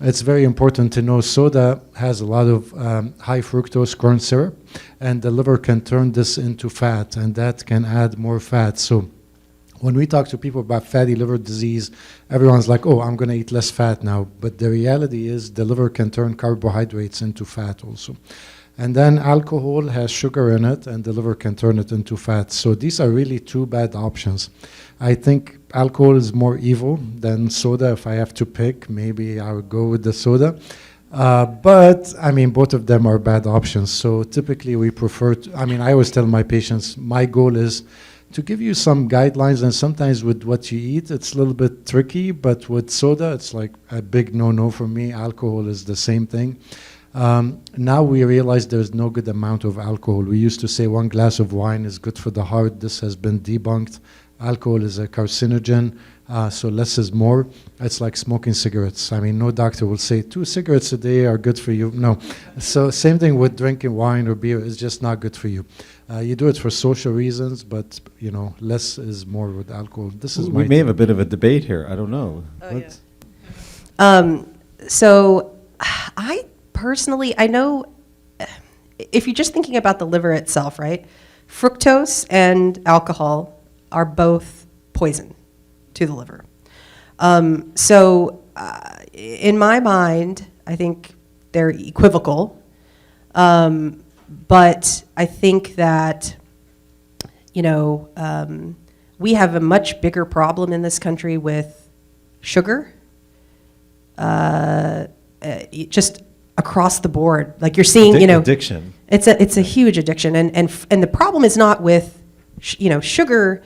it's very important to know soda has a lot of high fructose corn syrup, and the liver can turn this into fat, and that can add more fat. So when we talk to people about fatty liver disease, everyone's like, oh, I'm going to eat less fat now. But the reality is the liver can turn carbohydrates into fat also. And then alcohol has sugar in it, and the liver can turn it into fat. So these are really two bad options. I think alcohol is more evil than soda. If I have to pick, maybe I would go with the soda. But, I mean, both of them are bad options. So typically we prefer to, I mean, I always tell my patients, my goal is to give you some guidelines, and sometimes with what you eat, it's a little bit tricky, but with soda, it's like a big no-no for me. Alcohol is the same thing. Now we realize there's no good amount of alcohol. We used to say 1 glass of wine is good for the heart. This has been debunked. Alcohol is a carcinogen, so less is more. It's like smoking cigarettes. I mean, no doctor will say 2 cigarettes a day are good for you. No. So same thing with drinking wine or beer. It's just not good for you. You do it for social reasons, but, you know, less is more with alcohol. This is we may have a bit of a debate here. I don't know. Oh, yeah. So I personally, I know if you're just thinking about the liver itself, right? Fructose and alcohol are both poison to the liver. In my mind, I think they're equivocal. But I think that, you know, we have a much bigger problem in this country with sugar, just across the board. Like you're seeing, you know, addiction. It's a huge addiction, and the problem is not with, you know, sugar.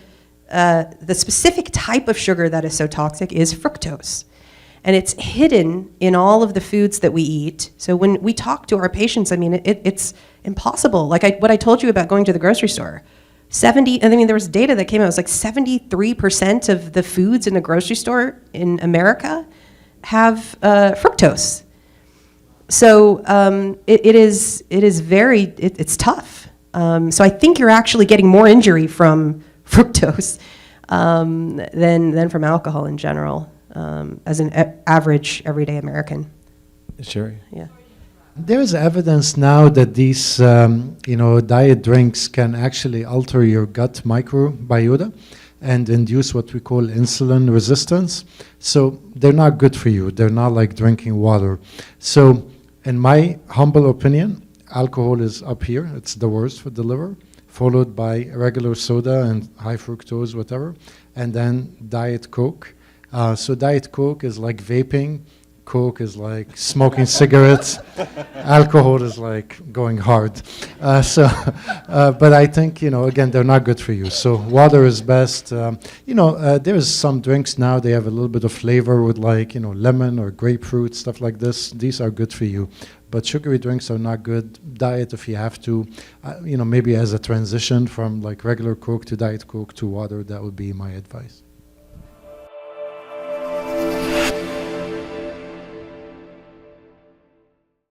The specific type of sugar that is so toxic is fructose. And it's hidden in all of the foods that we eat. So when we talk to our patients, I mean, it's impossible. Like what I told you about going to the grocery store. I mean, there was data that came out, it was like 73% of the foods in the grocery store in America have fructose. So it's tough. So I think you're actually getting more injury from fructose than from alcohol in general, as an average everyday American. Sherry? Yeah. There's evidence now that these, diet drinks can actually alter your gut microbiota and induce what we call insulin resistance. So they're not good for you. They're not like drinking water. So in my humble opinion, alcohol is up here. It's the worst for the liver, followed by regular soda and high fructose, whatever, and then Diet Coke. So Diet Coke is like vaping. Coke is like smoking cigarettes. Alcohol is like going hard. But I think, again, they're not good for you. So water is best. There's some drinks now, they have a little bit of flavor with lemon or grapefruit, stuff like this. These are good for you. But sugary drinks are not good. Diet, if you have to, maybe as a transition from like regular Coke to Diet Coke to water, that would be my advice.